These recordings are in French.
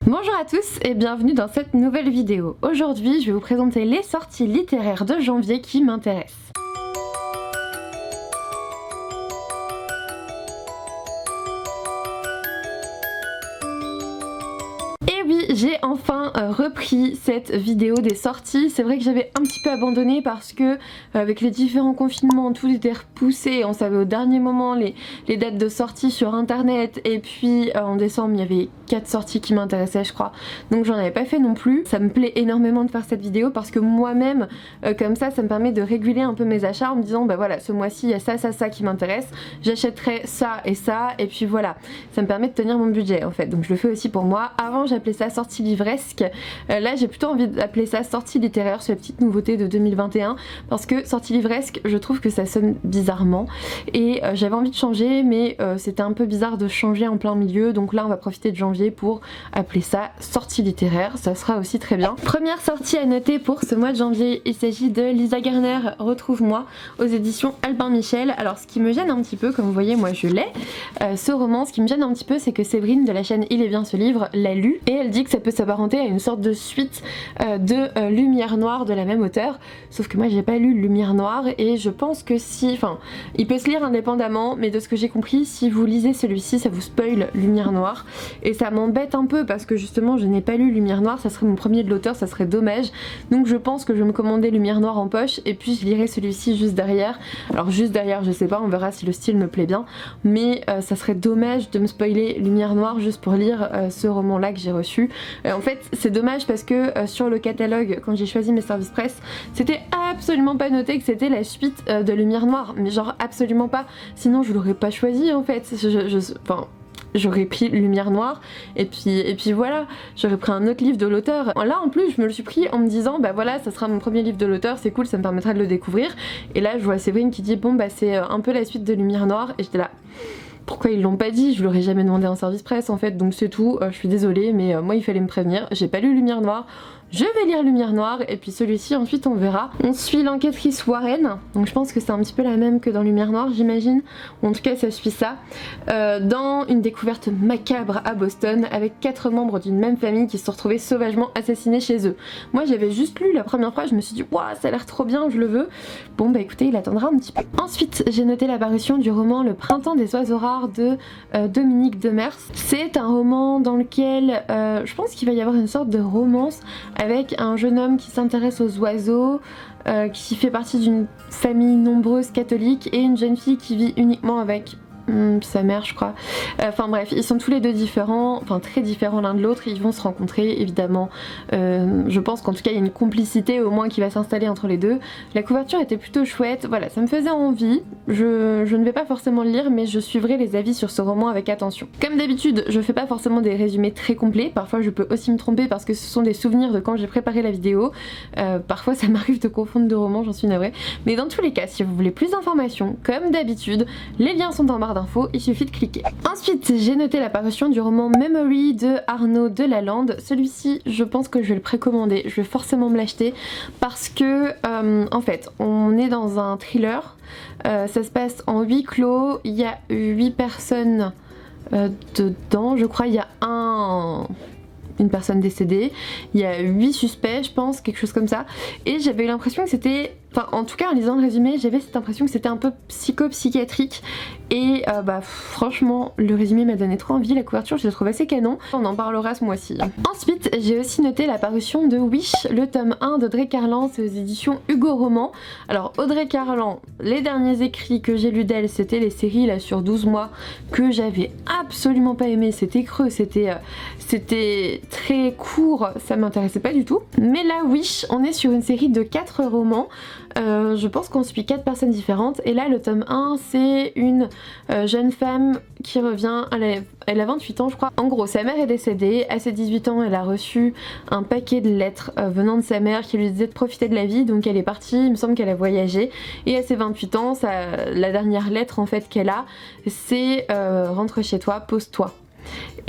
Bonjour à tous et bienvenue dans cette nouvelle vidéo. Aujourd'hui, je vais vous présenter les sorties littéraires de janvier qui m'intéressent. J'ai enfin repris cette vidéo des sorties. C'est vrai que j'avais un petit peu abandonné parce que avec les différents confinements tout était repoussé, on savait au dernier moment les dates de sortie sur internet et puis en décembre il y avait 4 sorties qui m'intéressaient je crois, donc j'en avais pas fait non plus. Ça me plaît énormément de faire cette vidéo parce que moi-même comme ça me permet de réguler un peu mes achats en me disant bah voilà, ce mois-ci il y a ça qui m'intéresse, j'achèterai ça et puis voilà, ça me permet de tenir mon budget en fait, donc je le fais aussi pour moi. Avant j'appelais ça sortie livresque, là j'ai plutôt envie d'appeler ça sortie littéraire, c'est la petite nouveauté de 2021 parce que sortie livresque je trouve que ça sonne bizarrement et j'avais envie de changer mais c'était un peu bizarre de changer en plein milieu, donc là on va profiter de janvier pour appeler ça sortie littéraire, ça sera aussi très bien. Première sortie à noter pour ce mois de janvier, il s'agit de Lisa Garner, Retrouve-moi aux éditions Albin Michel. Alors ce qui me gêne un petit peu, comme vous voyez moi je l'ai, ce roman, ce qui me gêne un petit peu c'est que Séverine de la chaîne Il est bien ce livre l'a lu et elle dit que ça peut s'apparenter à une sorte de suite de Lumière Noire de la même auteure, sauf que moi j'ai pas lu Lumière Noire et je pense que si, enfin il peut se lire indépendamment mais de ce que j'ai compris si vous lisez celui-ci ça vous spoil Lumière Noire et ça m'embête un peu parce que justement je n'ai pas lu Lumière Noire, ça serait mon premier de l'auteur, ça serait dommage, donc je pense que je vais me commander Lumière Noire en poche et puis je lirai celui-ci juste derrière. Alors juste derrière je sais pas, on verra si le style me plaît bien, mais ça serait dommage de me spoiler Lumière Noire juste pour lire ce roman là que j'ai reçu. En fait c'est dommage parce que sur le catalogue quand j'ai choisi mes services presse c'était absolument pas noté que c'était la suite de Lumière Noire, mais genre absolument pas, sinon je l'aurais pas choisi en fait. Enfin j'aurais pris Lumière Noire et puis voilà, j'aurais pris un autre livre de l'auteur. Là en plus je me le suis pris en me disant bah voilà ça sera mon premier livre de l'auteur, c'est cool, ça me permettra de le découvrir, et là je vois Séverine qui dit bon bah c'est un peu la suite de Lumière Noire et j'étais là pourquoi ils l'ont pas dit, je l'aurais jamais demandé en service presse en fait, donc c'est tout, je suis désolée mais moi il fallait me prévenir, j'ai pas lu Lumière Noire. Je vais lire Lumière Noire et puis celui-ci ensuite on verra. On suit l'enquêtrice Warren, donc je pense que c'est un petit peu la même que dans Lumière Noire j'imagine, ou en tout cas ça suit ça, dans une découverte macabre à Boston avec 4 membres d'une même famille qui se sont retrouvés sauvagement assassinés chez eux. Moi j'avais juste lu la première fois, je me suis dit waouh ça a l'air trop bien, je le veux. Bon bah écoutez il attendra un petit peu. Ensuite j'ai noté l'apparition du roman Le Printemps des oiseaux rares de Dominique Demers. C'est un roman dans lequel je pense qu'il va y avoir une sorte de romance avec un jeune homme qui s'intéresse aux oiseaux, qui fait partie d'une famille nombreuse catholique, et une jeune fille qui vit uniquement avec sa mère je crois. Enfin bref, ils sont tous les deux différents, enfin très différents l'un de l'autre, ils vont se rencontrer évidemment. Je pense qu'en tout cas il y a une complicité au moins qui va s'installer entre les deux. La couverture était plutôt chouette, voilà, ça me faisait envie. Je ne vais pas forcément le lire mais je suivrai les avis sur ce roman avec attention. Comme d'habitude je fais pas forcément des résumés très complets, parfois je peux aussi me tromper parce que ce sont des souvenirs de quand j'ai préparé la vidéo. Parfois ça m'arrive de confondre deux romans, j'en suis navrée. Mais dans tous les cas si vous voulez plus d'informations, comme d'habitude, les liens sont en barre d'infos, il suffit de cliquer. Ensuite j'ai noté l'apparition du roman Memory de Arnaud Delalande. Celui-ci je pense que je vais le précommander, je vais forcément me l'acheter parce que en fait on est dans un thriller, ça se passe en huis clos, il y a 8 personnes dedans, je crois il y a une personne décédée, il y a 8 suspects je pense, quelque chose comme ça, et j'avais eu l'impression que c'était, enfin en tout cas en lisant le résumé j'avais cette impression que c'était un peu psychopsychiatrique et bah franchement le résumé m'a donné trop envie, la couverture je la trouve assez canon, on en parlera ce mois-ci. Ensuite j'ai aussi noté la parution de Wish, le tome 1 d'Audrey Carlan, c'est aux éditions Hugo Roman. Alors Audrey Carlan, les derniers écrits que j'ai lus d'elle c'était les séries là sur 12 mois que j'avais absolument pas aimé, c'était creux, c'était très court, ça m'intéressait pas du tout. Mais là Wish, on est sur une série de 4 romans, je pense qu'on suit 4 personnes différentes et là le tome 1 c'est une jeune femme qui revient, elle a 28 ans je crois. En gros sa mère est décédée, à ses 18 ans elle a reçu un paquet de lettres venant de sa mère qui lui disait de profiter de la vie, donc elle est partie, il me semble qu'elle a voyagé, et à ses 28 ans la dernière lettre en fait qu'elle a c'est rentre chez toi, pose-toi.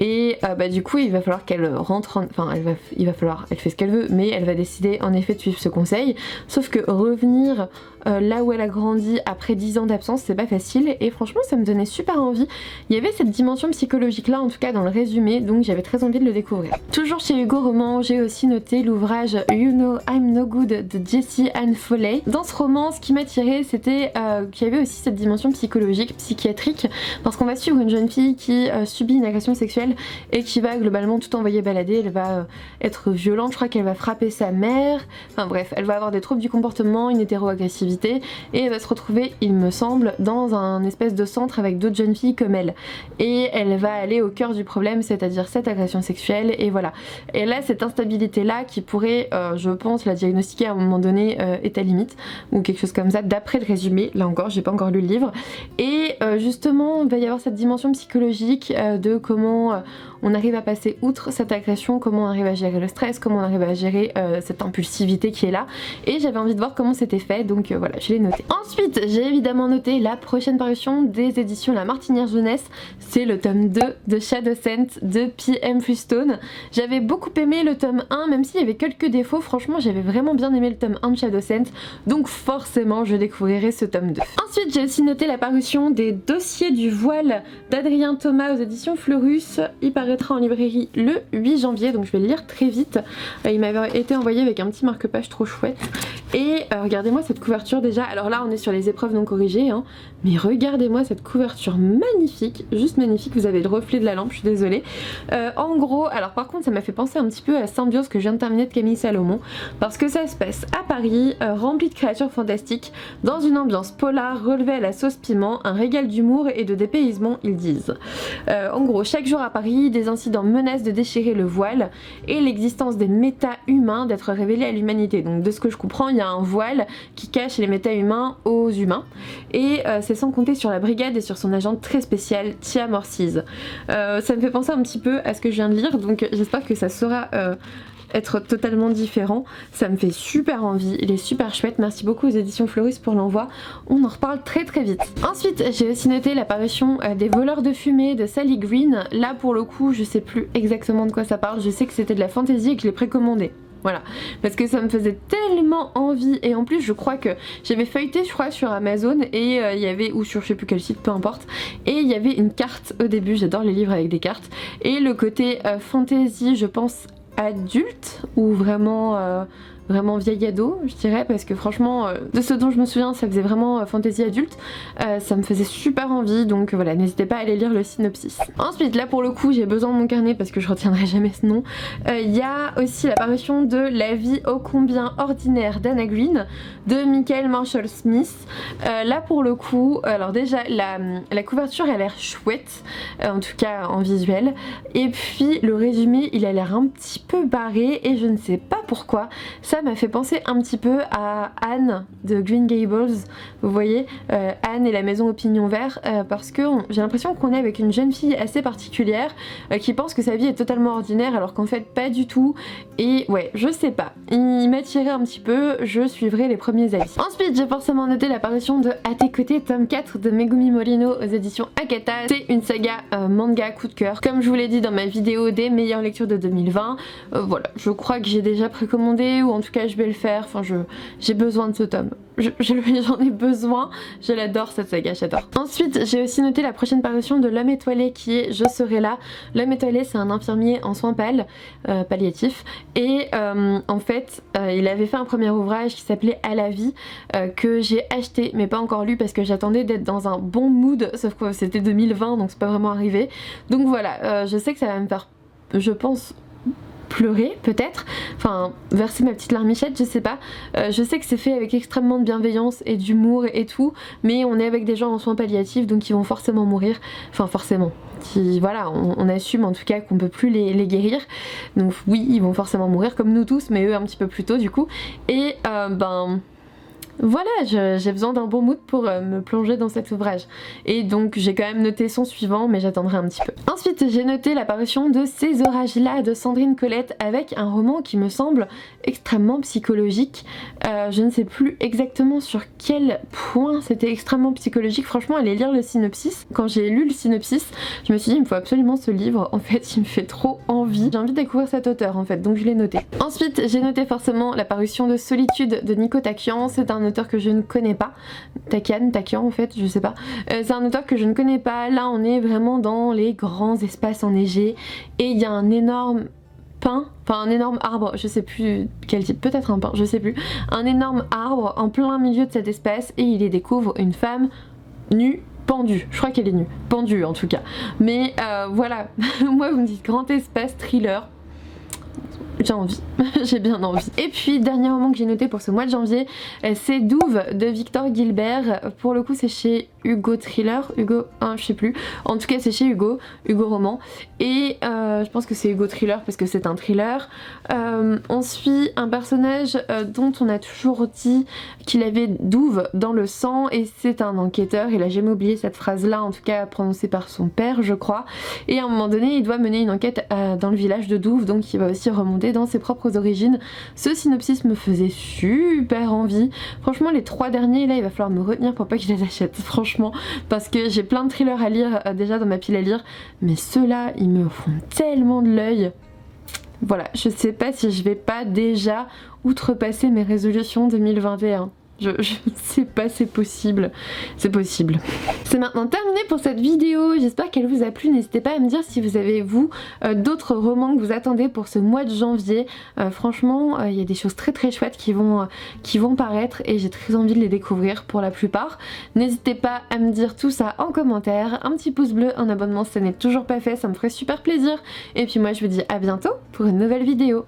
Et bah du coup il va falloir qu'elle rentre, enfin il va falloir, elle fait ce qu'elle veut mais elle va décider en effet de suivre ce conseil, sauf que revenir là où elle a grandi après 10 ans d'absence, c'est pas facile et franchement ça me donnait super envie. Il y avait cette dimension psychologique là en tout cas dans le résumé, donc j'avais très envie de le découvrir. Toujours chez Hugo Roman, j'ai aussi noté l'ouvrage You Know I'm No Good de Jessie Ann Foley. Dans ce roman, ce qui m'a tiré, c'était qu'il y avait aussi cette dimension psychologique, psychiatrique, parce qu'on va suivre une jeune fille qui subit une agression sexuelle et qui va globalement tout envoyer balader. Elle va être violente, je crois qu'elle va frapper sa mère, enfin bref, elle va avoir des troubles du comportement, une hétéroagressivité, et elle va se retrouver, il me semble, dans un espèce de centre avec d'autres jeunes filles comme elle. Et elle va aller au cœur du problème, c'est-à-dire cette agression sexuelle, et voilà. Et là, cette instabilité-là qui pourrait, je pense, la diagnostiquer à un moment donné est à limite, ou quelque chose comme ça, d'après le résumé, là encore, j'ai pas encore lu le livre. Et justement, il va y avoir cette dimension psychologique de comment on arrive à passer outre cette agression, comment on arrive à gérer le stress, comment on arrive à gérer cette impulsivité qui est là. Et j'avais envie de voir comment c'était fait, donc voilà, je l'ai noté. Ensuite, j'ai évidemment noté la prochaine parution des éditions La Martinière Jeunesse, c'est le tome 2 de Shadowscent de P.M. Freestone. J'avais beaucoup aimé le tome 1, même s'il y avait quelques défauts, franchement j'avais vraiment bien aimé le tome 1 de Shadowscent, donc forcément je découvrirai ce tome 2. Ensuite, j'ai aussi noté la parution des Dossiers du voile d'Adrien Thomas aux éditions Fleurus. Il paraîtra en librairie le 8 janvier, donc je vais le lire très vite. Il m'avait été envoyé avec un petit marque-page trop chouette. Et regardez-moi cette couverture déjà, alors là on est sur les épreuves non corrigées, hein, mais regardez-moi cette couverture magnifique, juste magnifique, vous avez le reflet de la lampe, je suis désolée. En gros, alors par contre ça m'a fait penser un petit peu à Symbiose que je viens de terminer de Camille Salomon, parce que ça se passe à Paris, rempli de créatures fantastiques, dans une ambiance polar relevée à la sauce piment, un régal d'humour et de dépaysement ils disent. En gros, chaque jour à Paris, des incidents menacent de déchirer le voile et l'existence des méta-humains d'être révélés à l'humanité. Donc de ce que je comprends, il y a un voile qui cache les méta-humains aux humains, et c'est sans compter sur la brigade et sur son agent très spécial, Tia Morcise. Ça me fait penser un petit peu à ce que je viens de lire, donc j'espère que ça saura être totalement différent. Ça me fait super envie, il est super chouette. Merci beaucoup aux éditions Fleurus pour l'envoi, on en reparle très très vite. Ensuite, j'ai aussi noté l'apparition des Voleurs de fumée de Sally Green. Là pour le coup, je sais plus exactement de quoi ça parle, je sais que c'était de la fantasy et que je l'ai précommandé. Voilà, parce que ça me faisait tellement envie, et en plus je crois que j'avais feuilleté, je crois, sur Amazon, et il y avait, ou sur je sais plus quel site, peu importe, et il y avait une carte au début, j'adore les livres avec des cartes, et le côté fantasy, je pense adulte, ou vraiment vraiment vieil ado, je dirais, parce que franchement, de ce dont je me souviens, ça faisait vraiment fantasy adulte, ça me faisait super envie, donc voilà, n'hésitez pas à aller lire le synopsis. Ensuite, là pour le coup, j'ai besoin de mon carnet parce que je retiendrai jamais ce nom. Il y a aussi l'apparition de La vie ô combien ordinaire d'Anna Green, de Michael Marshall Smith. Là pour le coup, alors déjà, la couverture a l'air chouette, en tout cas en visuel, et puis le résumé, il a l'air un petit peu barré, et je ne sais pas pourquoi, ça m'a fait penser un petit peu à Anne de Green Gables, vous voyez, Anne et la maison au pignon vert, parce que j'ai l'impression qu'on est avec une jeune fille assez particulière qui pense que sa vie est totalement ordinaire alors qu'en fait pas du tout, et ouais, je sais pas, il m'a tiré un petit peu, je suivrai les premiers avis. Ensuite, j'ai forcément noté l'apparition de À tes côtés, tome 4 de Megumi Morino aux éditions Akata. C'est une saga manga coup de cœur, comme je vous l'ai dit dans ma vidéo des meilleures lectures de 2020, voilà, je crois que j'ai déjà précommandé, ou en tout cas je vais le faire, enfin j'ai besoin de ce tome. J'en ai besoin, je l'adore cette saga, j'adore. Ensuite, j'ai aussi noté la prochaine parution de L'homme étoilé qui est Je serai là. L'homme étoilé, c'est un infirmier en soins palliatifs, et en fait il avait fait un premier ouvrage qui s'appelait À la vie, que j'ai acheté mais pas encore lu parce que j'attendais d'être dans un bon mood, sauf que c'était 2020 donc c'est pas vraiment arrivé. Donc voilà, je sais que ça va me faire, je pense, pleurer peut-être, enfin verser ma petite larmichette, je sais pas. Je sais que c'est fait avec extrêmement de bienveillance et d'humour et tout, mais on est avec des gens en soins palliatifs donc ils vont forcément mourir, enfin forcément, voilà, on assume en tout cas qu'on peut plus les guérir, donc oui ils vont forcément mourir comme nous tous, mais eux un petit peu plus tôt du coup, et ben voilà, j'ai besoin d'un bon mood pour me plonger dans cet ouvrage. Et donc j'ai quand même noté son suivant, mais j'attendrai un petit peu. Ensuite, j'ai noté l'apparition de Ces orages-là de Sandrine Colette, avec un roman qui me semble extrêmement psychologique. Je ne sais plus exactement sur quel point c'était extrêmement psychologique. Franchement, allez lire le synopsis. Quand j'ai lu le synopsis, je me suis dit il me faut absolument ce livre. En fait, il me fait trop envie. J'ai envie de découvrir cet auteur en fait, donc je l'ai noté. Ensuite, j'ai noté forcément l'apparition de Solitude de Nico Takian. C'est un auteur que je ne connais pas. Takian en fait, je sais pas. C'est un auteur que je ne connais pas. Là on est vraiment dans les grands espaces enneigés et il y a un énorme pin, enfin un énorme arbre, je sais plus quel type, peut-être un pin, je sais plus, un énorme arbre en plein milieu de cet espace et il y découvre une femme nue, pendue, je crois qu'elle est nue, pendue en tout cas, mais voilà, moi vous me dites grand espace, thriller, j'ai envie, j'ai bien envie. Et puis dernier moment que j'ai noté pour ce mois de janvier, c'est Douve de Victor Gilbert. Pour le coup c'est chez Hugo Thriller, Hugo, je sais plus. En tout cas c'est chez Hugo Roman. Et je pense que c'est Hugo Thriller parce que c'est un thriller. On suit un personnage dont on a toujours dit qu'il avait Douve dans le sang et c'est un enquêteur. Il a jamais oublié cette phrase là, en tout cas prononcée par son père je crois. Et à un moment donné il doit mener une enquête dans le village de Douve, donc il va aussi remonter dans ses propres origines. Ce synopsis me faisait super envie. Franchement les 3 derniers là il va falloir me retenir pour pas que je les achète franchement, parce que j'ai plein de thrillers à lire déjà dans ma pile à lire, mais ceux-là ils me font tellement de l'œil. Voilà, je sais pas si je vais pas déjà outrepasser mes résolutions 2021. Je sais pas, c'est possible. C'est possible. C'est maintenant terminé pour cette vidéo. J'espère qu'elle vous a plu. N'hésitez pas à me dire si vous avez, vous, d'autres romans que vous attendez pour ce mois de janvier. Franchement, il y a des choses très très chouettes qui vont paraître et j'ai très envie de les découvrir pour la plupart. N'hésitez pas à me dire tout ça en commentaire. Un petit pouce bleu, un abonnement si ça n'est toujours pas fait, ça me ferait super plaisir. Et puis moi, je vous dis à bientôt pour une nouvelle vidéo.